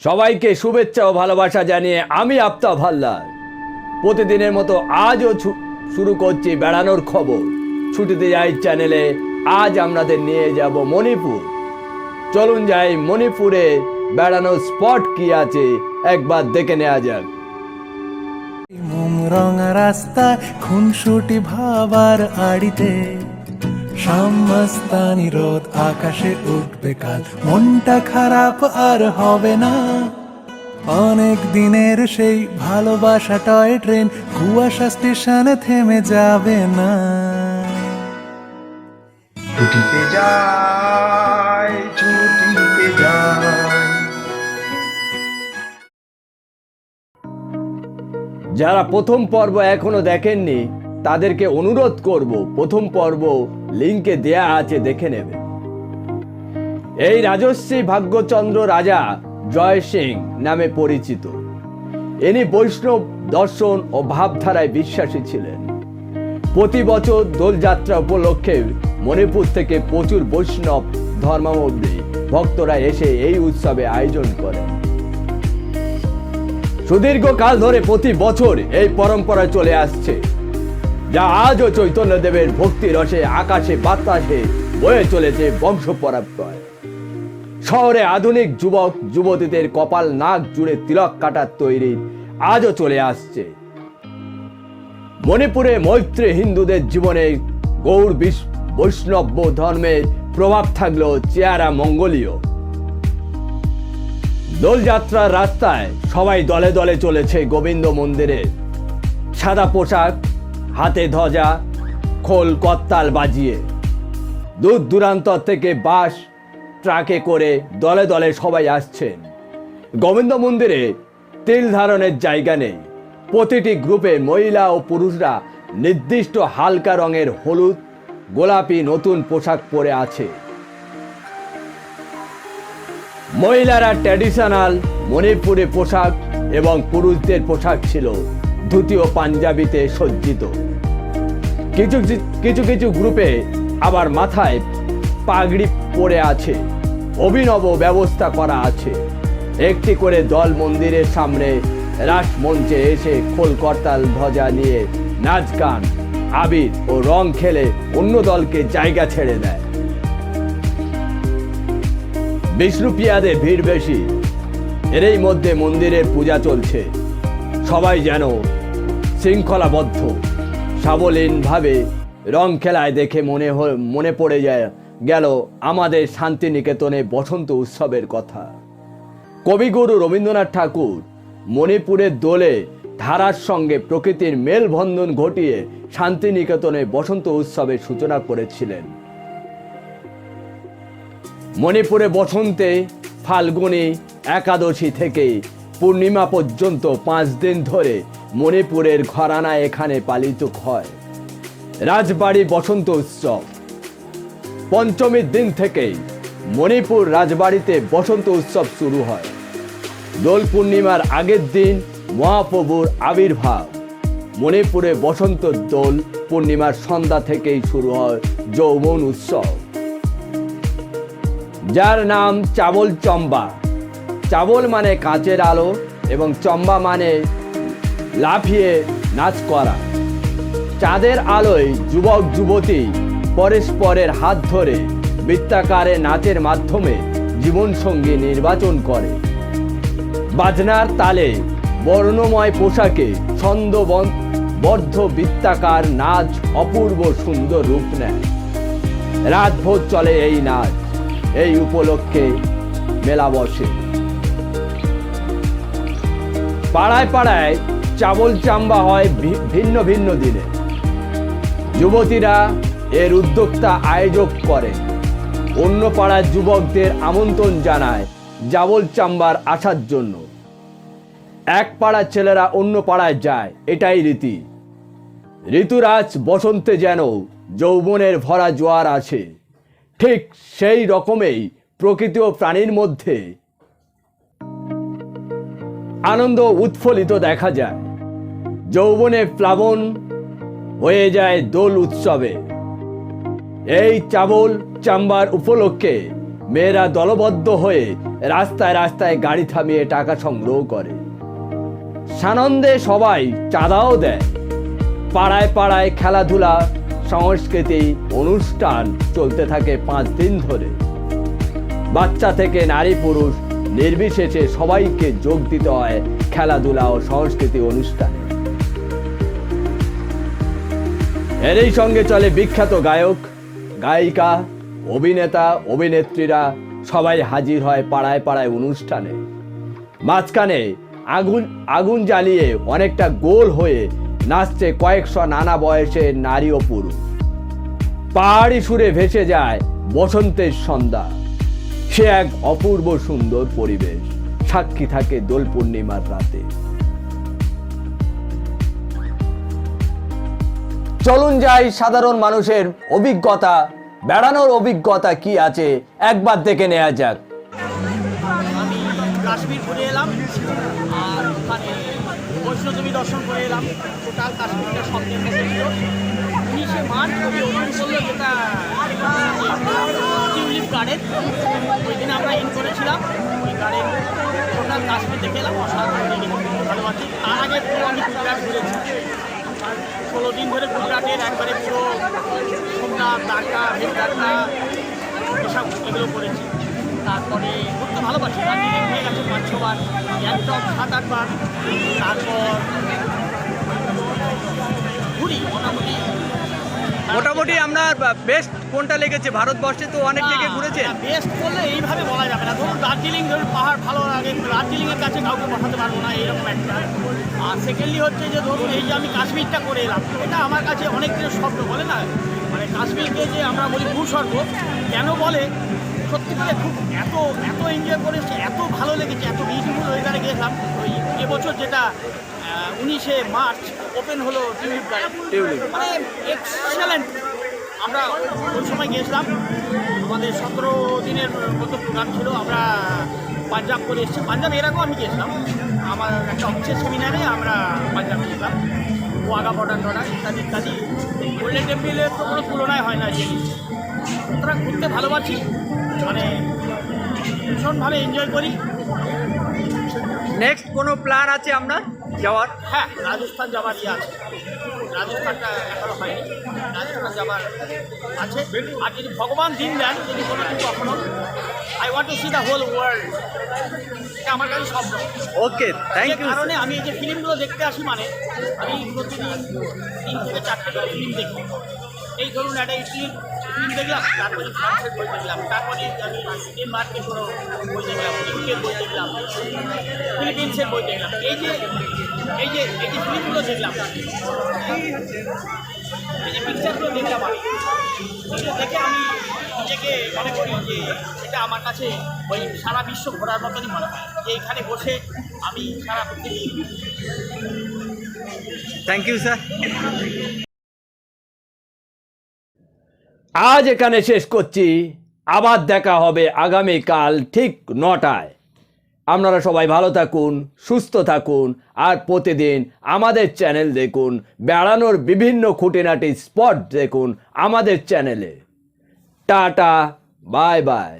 সবাইকে শুভেচ্ছা ও ভালোবাসা জানিয়ে আমি আফতাব হালদার প্রতিদিনের মতো আজও শুরু করছি বেড়ানোর খবর। ছুটিতে যাই চ্যানেলে আজ আপনাদের নিয়ে যাব মণিপুর। চলুন যাই মণিপুরে বেড়ানোর স্পট কি আছে একবার দেখে নেওয়া যাক। রঙা রাস্তায় খুনসুটি ভাবার আড়িতে সামস্তানি রোদ আকাশে উঠবে কাল, মনটা খারাপ আর হবে না। অনেক দিনের সেই ভালোবাসা টয় ট্রেন কুয়াশা স্টেশনে থেমে যাবে না। ছুটিতে যাই, ছুটিতে যাই। যারা প্রথম পর্ব এখনো দেখেননি তাদেরকে অনুরোধ করব, প্রথম পর্ব লিঙ্কে দেয়া আছে, দেখে নেবে। এই রাজশ্রী ভাগ্যচন্দ্র রাজা জয় সিং নামে পরিচিত। ইনি বৈষ্ণব দর্শন ও ভাবধারায় বিশ্বাসী ছিলেন। প্রতি বছর দোলযাত্রা উপলক্ষে মণিপুর থেকে প্রচুর বৈষ্ণব ধর্মাবলম্বী ভক্তরা এসে এই উৎসবে আয়োজন করেন। সুদীর্ঘকাল ধরে প্রতি বছর এই পরম্পরা চলে আসছে, যা আজও চৈতন্যদেবের ভক্তি রসে আকাশে বাতাসে বয়ে চলেছে বংশ পরম্পরায়। শহরে আধুনিক যুবক যুবতীদের কপাল নাক জুড়ে তিলক কাটার তৈরি আজও চলে আসছে। মণিপুরে মৈত্রী হিন্দুদের জীবনে গৌড় বৈষ্ণব ধর্মের প্রভাব থাকলেও চেহারা মঙ্গলীয়। দোলযাত্রার রাস্তায় সবাই দলে দলে চলেছে গোবিন্দ মন্দিরে। সাদা পোশাক, হাতে ধ্বজা, খোল করতাল বাজিয়ে দূর দূরান্ত থেকে বাস ট্রাকে করে দলে দলে সবাই আসছেন। গোবিন্দ মন্দিরে তিল ধারণের জায়গা নেই। প্রতিটি গ্রুপে মহিলা ও পুরুষরা নির্দিষ্ট হালকা রঙের হলুদ, গোলাপি নতুন পোশাক পরে আছে। মহিলারা ট্র্যাডিশনাল মণিপুরি পোশাক এবং পুরুষদের পোশাক ছিল ধুতি ও পাঞ্জাবিতে সজ্জিত। কিছু কিছু গ্রুপে আবার মাথায় পাগড়ি পরে আছে। অভিনব ব্যবস্থা করা আছে। একটি করে দল মন্দিরের সামনে রাস মঞ্চে এসে খোল করতাল ধ্বজা নিয়ে নাচ গান আবির ও রং খেলে অন্য দলকে জায়গা ছেড়ে দেয়। বিষ্ণুপ্রিয়াদের ভিড় বেশি। এরই মধ্যে মন্দিরের পূজা চলছে। সবাই যেন শৃঙ্খলাবদ্ধ সাবলীনভাবে রং খেলায় দেখে মনে পড়ে গেল আমাদের শান্তিনিকেতনে বসন্ত উৎসবের কথা। কবিগুরু রবীন্দ্রনাথ ঠাকুর মণিপুরের দোলে ধারার সঙ্গে প্রকৃতির মেলবন্ধন ঘটিয়ে শান্তিনিকেতনে বসন্ত উৎসবের সূচনা করেছিলেন। মণিপুরে বসন্তে ফাল্গুনী একাদশী থেকে পূর্ণিমা পর্যন্ত 5 দিন ধরে মণিপুরের ঘরানা এখানে পালিত হয় রাজবাড়ি বসন্ত উৎসব। পঞ্চমীর দিন থেকেই মণিপুর রাজবাড়িতে বসন্ত উৎসব শুরু হয়। দোল পূর্ণিমার আগের দিন মহাপ্রভুর আবির্ভাব। মণিপুরে বসন্ত দোল পূর্ণিমার সন্ধ্যা থেকেই শুরু হয় যৌবন উৎসব, যার নাম চাবল চম্বা। চাবল মানে কাঁচের আলো এবং চম্বা মানে লাফিয়ে নাচ করা। চাঁদের আলোয় যুবক যুবতী পরস্পরের হাত ধরে বৃত্তাকারে নাচের মাধ্যমে জীবনসঙ্গী নির্বাচন করে। বাজনার তালে বর্ণময় পোশাকে ছন্দবদ্ধ বৃত্তাকার নাচ অপূর্ব সুন্দর রূপ নেয়। রাতভর চলে এই নাচ। এই উপলক্ষে মেলা বসে। পাড়ায় পাড়ায় চাবল চাম্বা হয় ভিন্ন ভিন্ন দিনে। যুবতীরা এর উদ্যোক্তা আয়োজক করে। অন্য পাড়ার যুবকদের আমন্ত্রণ জানায় চাবল চাম্বার আসার জন্য। এক পাড়ার ছেলেরা অন্য পাড়ায় যায়, এটাই রীতি। ঋতুরাজ বসন্তে যেন যৌবনের ভরা জোয়ার আছে, ঠিক সেই রকমেই প্রকৃতি ও প্রাণীর মধ্যে আনন্দ উৎফুল্লিত দেখা যায়। যৌবনে প্লাবন হয়ে যায় দোল উৎসবে। এই চাবল চাম্বার উপলক্ষে মেয়েরা দলবদ্ধ হয়ে রাস্তায় রাস্তায় গাড়ি থামিয়ে টাকা সংগ্রহ করে। সানন্দে সবাই চাঁদাও দেয়। পাড়ায় পাড়ায় খেলাধুলা, সংস্কৃতি অনুষ্ঠান চলতে থাকে 5 দিন ধরে। বাচ্চা থেকে নারী পুরুষ নির্বিশেষে সবাইকে যোগ দিতে হয় খেলাধুলা ও সংস্কৃতি অনুষ্ঠানে। এরই সঙ্গে চলে বিখ্যাত গায়ক, গায়িকা, অভিনেতা, অভিনেত্রীরা সবাই হাজির হয় পাড়ায় পাড়ায় অনুষ্ঠানে। মাঝখানে আগুন জ্বালিয়ে অনেকটা গোল হয়ে নাচছে কয়েকশো নানা বয়সের নারী ও পুরুষ। পাহাড়ি সুরে ভেসে যায় বসন্তের সন্ধ্যা। সে এক অপূর্ব সুন্দর পরিবেশ, সাক্ষী থাকে দোল পূর্ণিমার রাতে। চলুন যাই সাধারণ মানুষের অভিজ্ঞতা, বেড়ানোর অভিজ্ঞতা কি আছে একবার দেখে নেওয়া যাক। আমি কাশ্মীর ঘুরে এলাম, আর ওখানে বৈষ্ণোদেবী দর্শন করে এলাম। টোটাল কাশ্মীরটা স্বপ্নের মতো ছিল। 19শে মার্চ কবি ওপেন করলো, যেটা টিউলিপ গার্ডেন। ওই দিন আমরা ইন করেছিলাম ওই গার্ডেন। টোটাল কাশ্মীর দেখে এলাম, অসাধারণ লেগেছে, ভালোবাসি। তার আগে পুরো আমি গুজরাট ঘুরেছি। 16 দিন ধরে গুজরাটের একবারে পুরো সোমনাথ, দ্বারকা, ভেমবাটকা এসব এগুলো করেছি। তারপরে ঘুরতে ভালোবাসি, দার্জিলিং হয়ে গেছে 5-6 বার, গ্যাংটক 7-8 বার। তারপর ঘুরি মোটামুটি। মোটামুটি আপনার বেস্ট কোনটা লেগেছে? ভারতবর্ষে তো অনেক জায়গায় ঘুরেছে। বেস্ট বললে এইভাবে বলা যাবে না। ধরুন দার্জিলিং, ধরুন পাহাড় ভালো লাগে, দার্জিলিংয়ের কাছে কাউকে পাঠাতে পারবো না, এইরকম একটা। আর সেকেন্ডলি হচ্ছে যে ধরুন এই যে আমি কাশ্মীরটা করে এলাম, এটা আমার কাছে অনেক দিনের স্বপ্ন। বলে না, মানে কাশ্মীরকে যে আমরা বলি ভূস্বর্গ কেন বলে, সত্যি করে খুব এত এত এনজয় করেছে, এত ভালো লেগেছে, এত বিউটিফুল ওয়েদারে গেলাম। ওই এবছর যেটা 19শে মার্চ ওপেন হলো টিউলিপ গার্ডেন, মানে এক্সেলেন্ট। আমরা ওই সময় গিয়েছিলাম, আমাদের 17 দিনের মতো প্রোগ্রাম ছিল। আমরা পাঞ্জাব করে এসেছি। পাঞ্জাব এর আগেও আমি গিয়েছিলাম, আমার একটা অফিসের সেমিনারে আমরা পাঞ্জাব গিয়েছিলাম। ওয়াঘা বর্ডার ইত্যাদি ইত্যাদি। গোল্ডেন টেম্পলের তো কোনো তুলনায় হয় না জিনিস। সুতরাং ঘুরতে ভালোবাসি, মানে ভীষণভাবে এনজয় করি। নেক্সট কোনো প্ল্যান আছে আপনার যাওয়ার? হ্যাঁ, রাজস্থান যাবার ইয়ে আছে। রাজস্থানটা এখনো হয়নি, রাজস্থান যাবার আছে। আর যদি ভগবান দিন দেন, যদি কোনো দিন কখনো, I want to see the whole world. এটা আমার কাছে স্বপ্ন। ওকে, থ্যাংক যে ইউ। কারণে আমি এই যে ফিল্মগুলো দেখতে আসি, মানে আমি প্রতিদিন 3 থেকে 4টে করে ফিল্ম দেখি। এই ধরুন একটা ইটালির ফিল্ম দেখলাম, তারপরে ফ্রান্সের বই দেখলাম, তারপরে আমি ডেনমার্কের কোনো বই দেখলাম, ইউকের বই দেখলাম, ফিলিপিন্সের বই দেখলাম। এই যে ফিল্মগুলো দেখলাম, এই যে পিকচারগুলো দেখলাম, আমি এগুলো দেখে আমি নিজেকে মনে করি যে এটা আমার কাছে ওই সারা বিশ্ব ঘোরার মতনই মনে হয়, যে এখানে বসে আমি সারা পৃথিবী। Thank you sir. আজ এখানে শেষ করছি। আবার দেখা হবে আগামীকাল ঠিক 9টায়। আপনারা সবাই ভালো থাকুন, সুস্থ থাকুন, আর প্রতিদিন আমাদের চ্যানেল দেখুন। বেড়ানোর বিভিন্ন খুঁটিনাটি স্পট দেখুন আমাদের চ্যানেলে। Tata, bye bye.